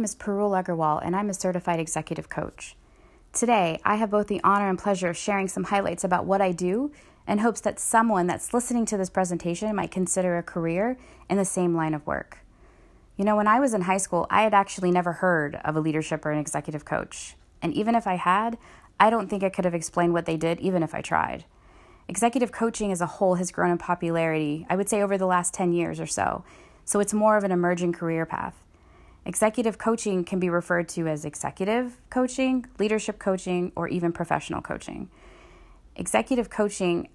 is Parul Agarwal, and I'm a certified executive coach. Today, I have both the honor and pleasure of sharing some highlights about what I do in hopes that someone that's listening to this presentation might consider a career in the same line of work. You know, when I was in high school, I had actually never heard of a leadership or an executive coach. And even if I had, I don't think I could have explained what they did, even if I tried. Executive coaching as a whole has grown in popularity, I would say over the last 10 years or so. So it's more of an emerging career path. Executive coaching can be referred to as executive coaching, leadership coaching, or even professional coaching. Executive coaching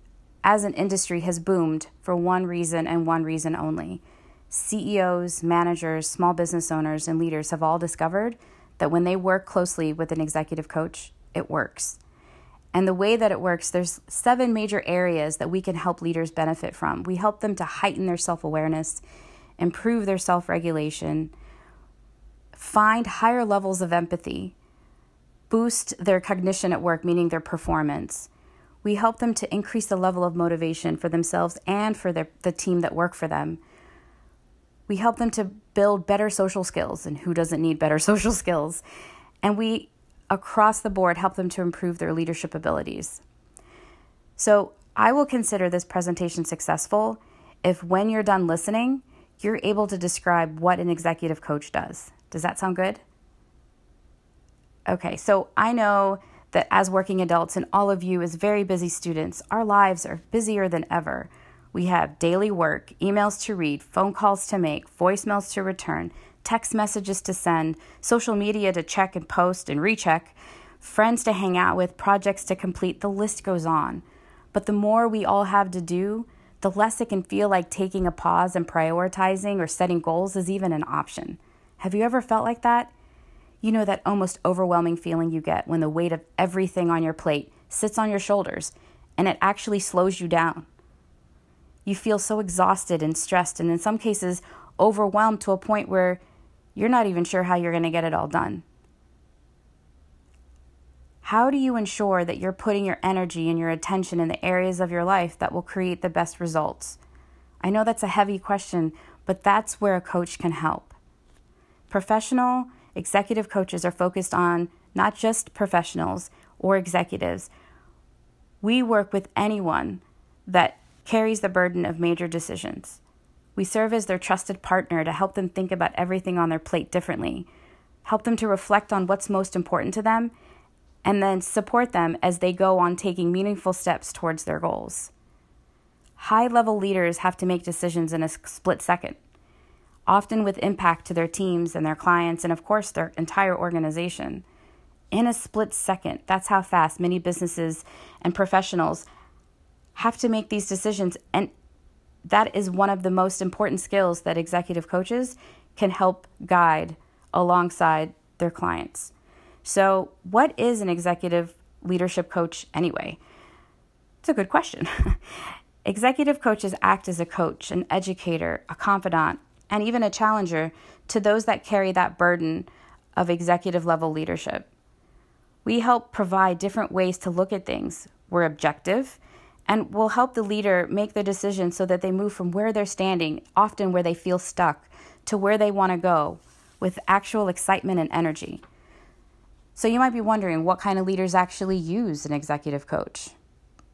as an industry has boomed for one reason and one reason only. CEOs, managers, small business owners, and leaders have all discovered that when they work closely with an executive coach, it works. And the way that it works, there's 7 major areas that we can help leaders benefit from. We help them to heighten their self-awareness, improve their self-regulation, find higher levels of empathy, boost their cognition at work, meaning their performance. We help them to increase the level of motivation for themselves and for the team that work for them. We help them to build better social skills, and who doesn't need better social skills? And we, across the board, help them to improve their leadership abilities. So I will consider this presentation successful if when you're done listening, you're able to describe what an executive coach does. Does that sound good? Okay, so I know that as working adults and all of you as very busy students, our lives are busier than ever. We have daily work, emails to read, phone calls to make, voicemails to return, text messages to send, social media to check and post and recheck, friends to hang out with, projects to complete, the list goes on. But the more we all have to do, the less it can feel like taking a pause and prioritizing or setting goals is even an option. Have you ever felt like that? You know that almost overwhelming feeling you get when the weight of everything on your plate sits on your shoulders and it actually slows you down. You feel so exhausted and stressed and in some cases overwhelmed to a point where you're not even sure how you're going to get it all done. How do you ensure that you're putting your energy and your attention in the areas of your life that will create the best results? I know that's a heavy question, but that's where a coach can help. Professional executive coaches are focused on not just professionals or executives. We work with anyone that carries the burden of major decisions. We serve as their trusted partner to help them think about everything on their plate differently, help them to reflect on what's most important to them, and then support them as they go on taking meaningful steps towards their goals. High-level leaders have to make decisions in a split second, often with impact to their teams and their clients and, of course, their entire organization. In a split second, that's how fast many businesses and professionals have to make these decisions, and that is one of the most important skills that executive coaches can help guide alongside their clients. So what is an executive leadership coach anyway? It's a good question. Executive coaches act as a coach, an educator, a confidant, and even a challenger to those that carry that burden of executive level leadership. We help provide different ways to look at things. We're objective, and we'll help the leader make the decision so that they move from where they're standing, often where they feel stuck, to where they want to go with actual excitement and energy. So you might be wondering what kind of leaders actually use an executive coach.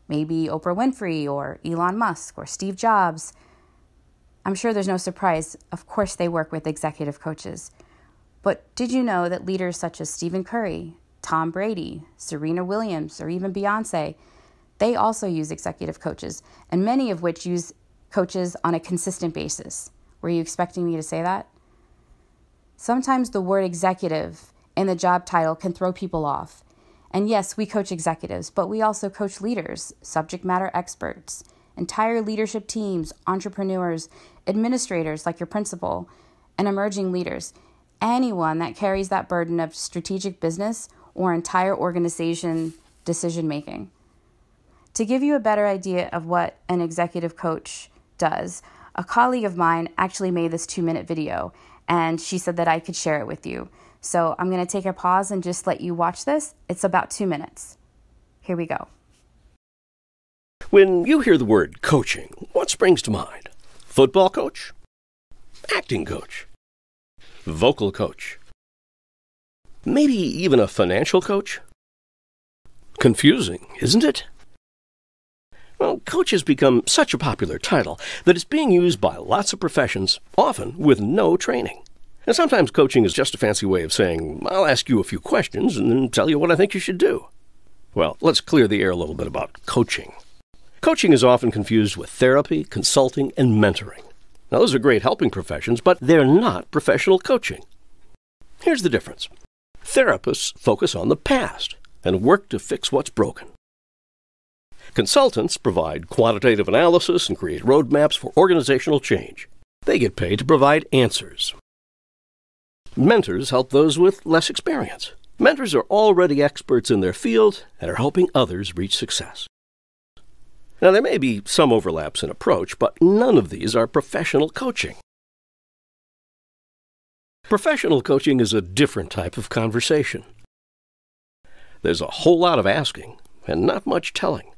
Maybe Oprah Winfrey or Elon Musk or Steve Jobs. I'm sure there's no surprise. Of course they work with executive coaches. But did you know that leaders such as Stephen Curry, Tom Brady, Serena Williams, or even Beyonce, they also use executive coaches, and many of which use coaches on a consistent basis. Were you expecting me to say that? Sometimes the word executive in the job title can throw people off. And yes, we coach executives, but we also coach leaders, subject matter experts, entire leadership teams, entrepreneurs, administrators like your principal, and emerging leaders. Anyone that carries that burden of strategic business or entire organization decision making. To give you a better idea of what an executive coach does, a colleague of mine actually made this 2-minute video, and she said that I could share it with you. So I'm going to take a pause and just let you watch this. It's about 2 minutes. Here we go. When you hear the word coaching, what springs to mind? Football coach? Acting coach? Vocal coach? Maybe even a financial coach? Confusing, isn't it? Well, coach has become such a popular title that it's being used by lots of professions, often with no training. And sometimes coaching is just a fancy way of saying, I'll ask you a few questions and then tell you what I think you should do. Well, let's clear the air a little bit about coaching. Coaching is often confused with therapy, consulting, and mentoring. Now, those are great helping professions, but they're not professional coaching. Here's the difference. Therapists focus on the past and work to fix what's broken. Consultants provide quantitative analysis and create roadmaps for organizational change. They get paid to provide answers. Mentors help those with less experience. Mentors are already experts in their field and are helping others reach success. Now, there may be some overlaps in approach, but none of these are professional coaching. Professional coaching is a different type of conversation. There's a whole lot of asking and not much telling.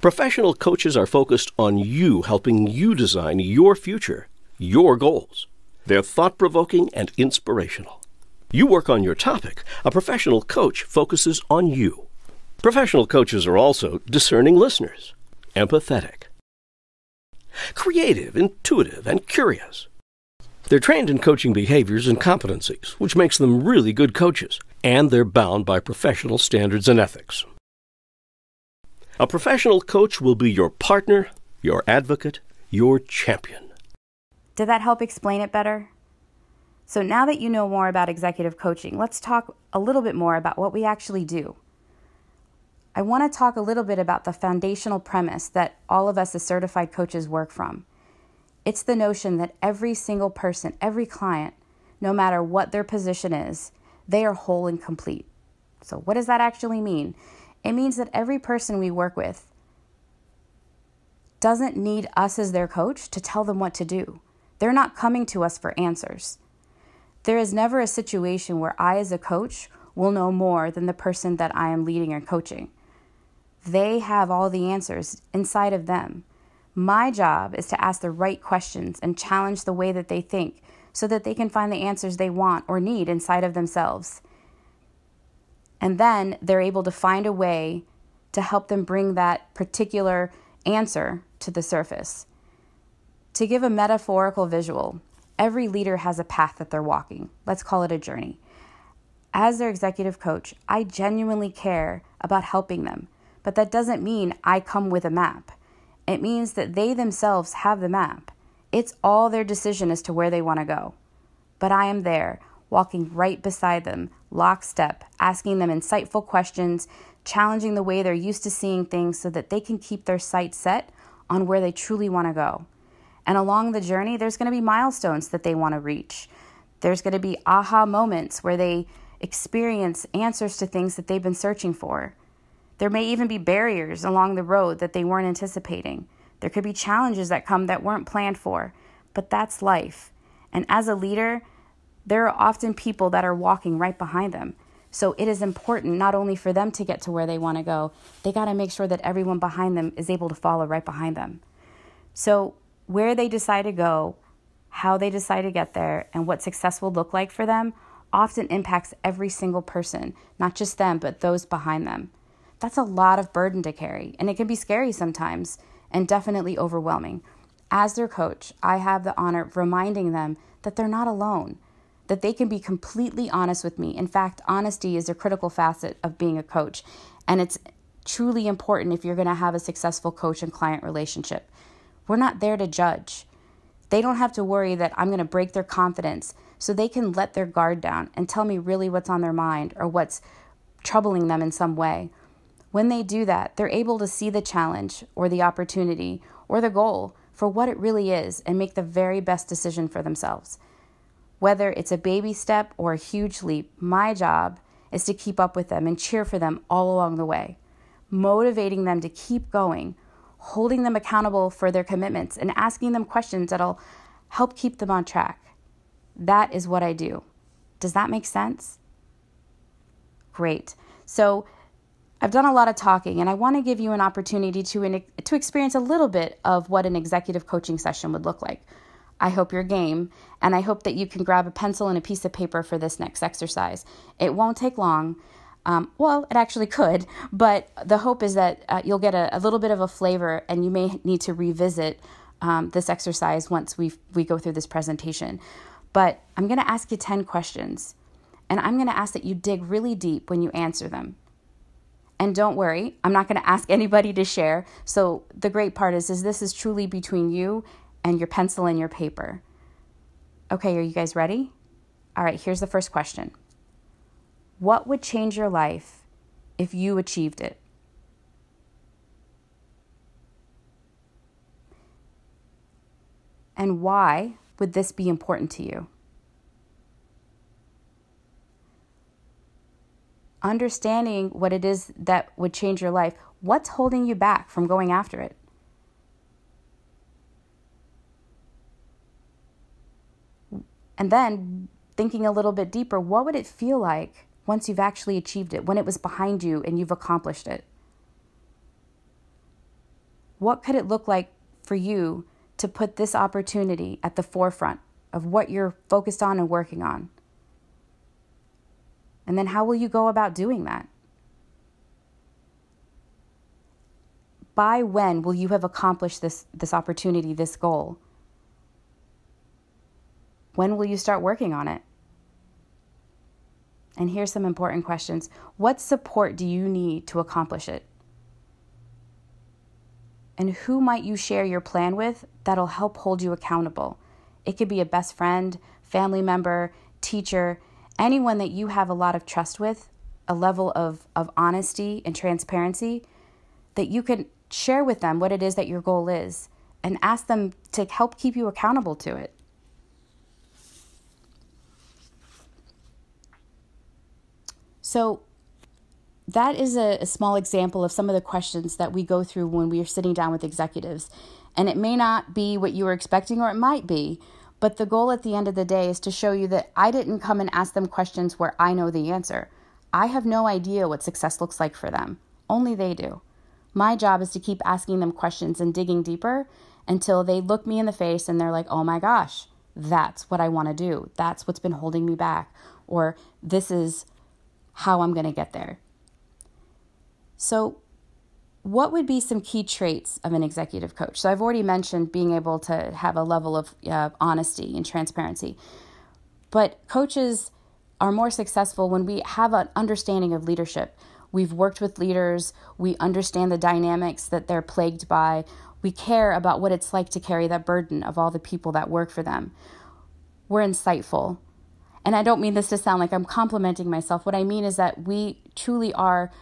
Professional coaches are focused on you, helping you design your future, your goals. They're thought-provoking and inspirational. You work on your topic. A professional coach focuses on you. Professional coaches are also discerning listeners, empathetic, creative, intuitive, and curious. They're trained in coaching behaviors and competencies, which makes them really good coaches, and they're bound by professional standards and ethics. A professional coach will be your partner, your advocate, your champion. Did that help explain it better? So now that you know more about executive coaching, let's talk a little bit more about what we actually do. I want to talk a little bit about the foundational premise that all of us as certified coaches work from. It's the notion that every single person, every client, no matter what their position is, they are whole and complete. So what does that actually mean? It means that every person we work with doesn't need us as their coach to tell them what to do. They're not coming to us for answers. There is never a situation where I as a coach will know more than the person that I am leading or coaching. They have all the answers inside of them. My job is to ask the right questions and challenge the way that they think so that they can find the answers they want or need inside of themselves. And then they're able to find a way to help them bring that particular answer to the surface. To give a metaphorical visual, every leader has a path that they're walking. Let's call it a journey. As their executive coach, I genuinely care about helping them, but that doesn't mean I come with a map. It means that they themselves have the map. It's all their decision as to where they want to go. But I am there, walking right beside them, lockstep, asking them insightful questions, challenging the way they're used to seeing things so that they can keep their sights set on where they truly want to go. And along the journey, there's going to be milestones that they want to reach. There's going to be aha moments where they experience answers to things that they've been searching for. There may even be barriers along the road that they weren't anticipating. There could be challenges that come that weren't planned for, but that's life. And as a leader, there are often people that are walking right behind them. So it is important not only for them to get to where they want to go, they got to make sure that everyone behind them is able to follow right behind them. So where they decide to go, how they decide to get there, and what success will look like for them often impacts every single person, not just them, but those behind them. That's a lot of burden to carry, and it can be scary sometimes and definitely overwhelming. As their coach, I have the honor of reminding them that they're not alone, that they can be completely honest with me. In fact, honesty is a critical facet of being a coach, and it's truly important if you're going to have a successful coach and client relationship. We're not there to judge. They don't have to worry that I'm going to break their confidence, so they can let their guard down and tell me really what's on their mind or what's troubling them in some way. When they do that, they're able to see the challenge or the opportunity or the goal for what it really is and make the very best decision for themselves. Whether it's a baby step or a huge leap, my job is to keep up with them and cheer for them all along the way, motivating them to keep going, holding them accountable for their commitments, and asking them questions that'll help keep them on track. That is what I do. Does that make sense? Great. So I've done a lot of talking, and I want to give you an opportunity to experience a little bit of what an executive coaching session would look like. I hope you're game, and I hope that you can grab a pencil and a piece of paper for this next exercise. It won't take long. Well, it actually could, but the hope is that you'll get a little bit of a flavor, and you may need to revisit this exercise once we go through this presentation. But I'm going to ask you 10 questions, and I'm going to ask that you dig really deep when you answer them. And don't worry, I'm not going to ask anybody to share. So the great part is this is truly between you and your pencil and your paper. Okay, are you guys ready? All right, here's the first question. What would change your life if you achieved it? And why would this be important to you? Understanding what it is that would change your life, what's holding you back from going after it? And then thinking a little bit deeper, what would it feel like once you've actually achieved it, when it was behind you and you've accomplished it? What could it look like for you to put this opportunity at the forefront of what you're focused on and working on? And then how will you go about doing that? By when will you have accomplished this opportunity, this goal? When will you start working on it? And here's some important questions. What support do you need to accomplish it? And who might you share your plan with that'll help hold you accountable? It could be a best friend, family member, teacher, anyone that you have a lot of trust with, a level of honesty and transparency, that you can share with them what it is that your goal is and ask them to help keep you accountable to it. So that is a small example of some of the questions that we go through when we are sitting down with executives. And it may not be what you were expecting, or it might be, but the goal at the end of the day is to show you that I didn't come and ask them questions where I know the answer. I have no idea what success looks like for them. Only they do. My job is to keep asking them questions and digging deeper until they look me in the face and they're like, oh my gosh, that's what I want to do. That's what's been holding me back. Or this is how I'm going to get there. So what would be some key traits of an executive coach? So I've already mentioned being able to have a level of honesty and transparency. But coaches are more successful when we have an understanding of leadership. We've worked with leaders. We understand the dynamics that they're plagued by. We care about what it's like to carry that burden of all the people that work for them. We're insightful. And I don't mean this to sound like I'm complimenting myself. What I mean is that we truly are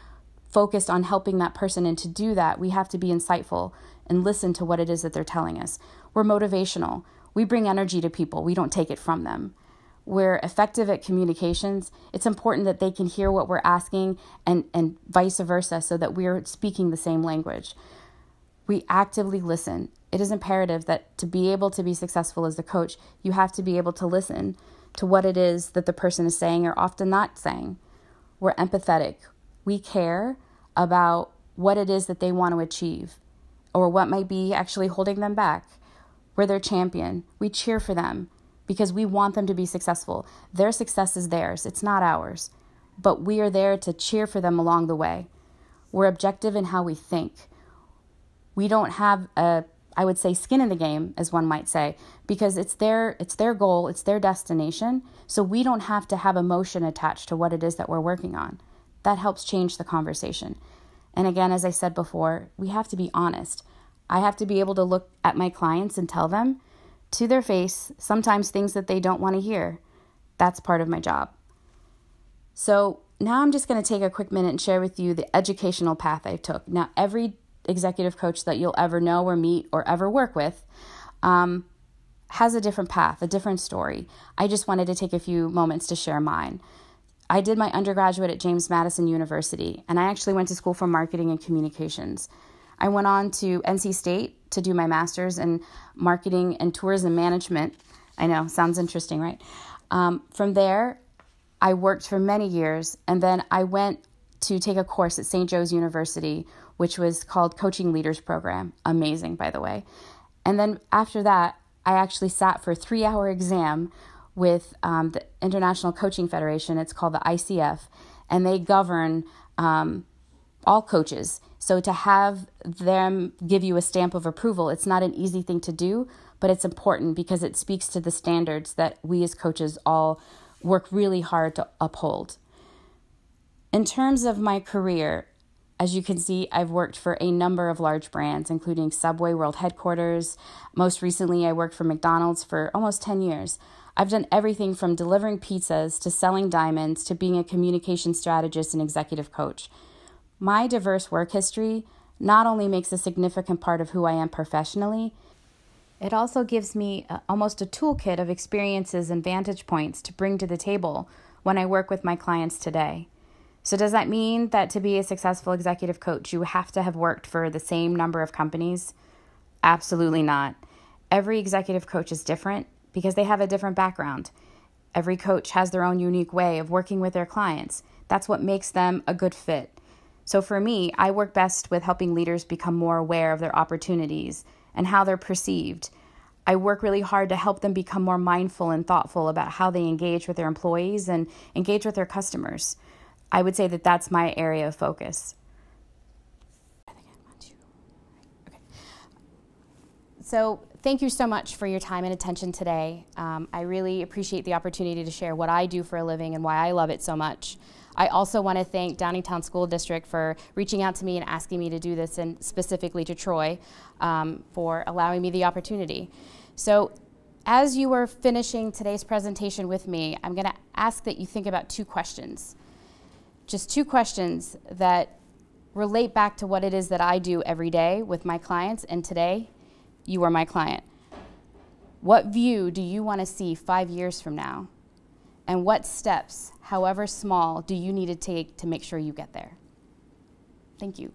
focused on helping that person. And to do that, we have to be insightful and listen to what it is that they're telling us. We're motivational. We bring energy to people. We don't take it from them. We're effective at communications. It's important that they can hear what we're asking and vice versa, so that we're speaking the same language. We actively listen. It is imperative that to be able to be successful as a coach, you have to be able to listen to what it is that the person is saying or often not saying. We're empathetic. We care about what it is that they want to achieve or what might be actually holding them back. We're their champion. We cheer for them because we want them to be successful. Their success is theirs. It's not ours. But we are there to cheer for them along the way. We're objective in how we think. We don't have I would say, skin in the game, as one might say, because it's their goal, it's their destination. So we don't have to have emotion attached to what it is that we're working on. That helps change the conversation. And again, as I said before, we have to be honest. I have to be able to look at my clients and tell them to their face sometimes things that they don't want to hear. That's part of my job. So now I'm just going to take a quick minute and share with you the educational path I took. Now, every executive coach that you'll ever know or meet or ever work with has a different path, a different story. I just wanted to take a few moments to share mine. I did my undergraduate at James Madison University, and I actually went to school for marketing and communications. I went on to NC State to do my master's in marketing and tourism management. I know, sounds interesting, right? From there, I worked for many years, and then I went to take a course at St. Joe's University, which was called Coaching Leaders Program. Amazing, by the way. And then after that, I actually sat for a 3-hour exam with the International Coaching Federation. It's called the ICF, and they govern all coaches. So to have them give you a stamp of approval, it's not an easy thing to do, but it's important because it speaks to the standards that we as coaches all work really hard to uphold. In terms of my career, as you can see, I've worked for a number of large brands, including Subway World Headquarters. Most recently, I worked for McDonald's for almost 10 years. I've done everything from delivering pizzas to selling diamonds to being a communication strategist and executive coach. My diverse work history not only makes a significant part of who I am professionally, it also gives me almost a toolkit of experiences and vantage points to bring to the table when I work with my clients today. So does that mean that to be a successful executive coach, you have to have worked for the same number of companies? Absolutely not. Every executive coach is different because they have a different background. Every coach has their own unique way of working with their clients. That's what makes them a good fit. So for me, I work best with helping leaders become more aware of their opportunities and how they're perceived. I work really hard to help them become more mindful and thoughtful about how they engage with their employees and engage with their customers. I would say that that's my area of focus. So thank you so much for your time and attention today. I really appreciate the opportunity to share what I do for a living and why I love it so much. I also want to thank Downingtown School District for reaching out to me and asking me to do this, and specifically to Troy for allowing me the opportunity. So as you are finishing today's presentation with me, I'm going to ask that you think about 2 questions. Just 2 questions that relate back to what it is that I do every day with my clients, and today, you are my client. What view do you want to see 5 years from now? And what steps, however small, do you need to take to make sure you get there? Thank you.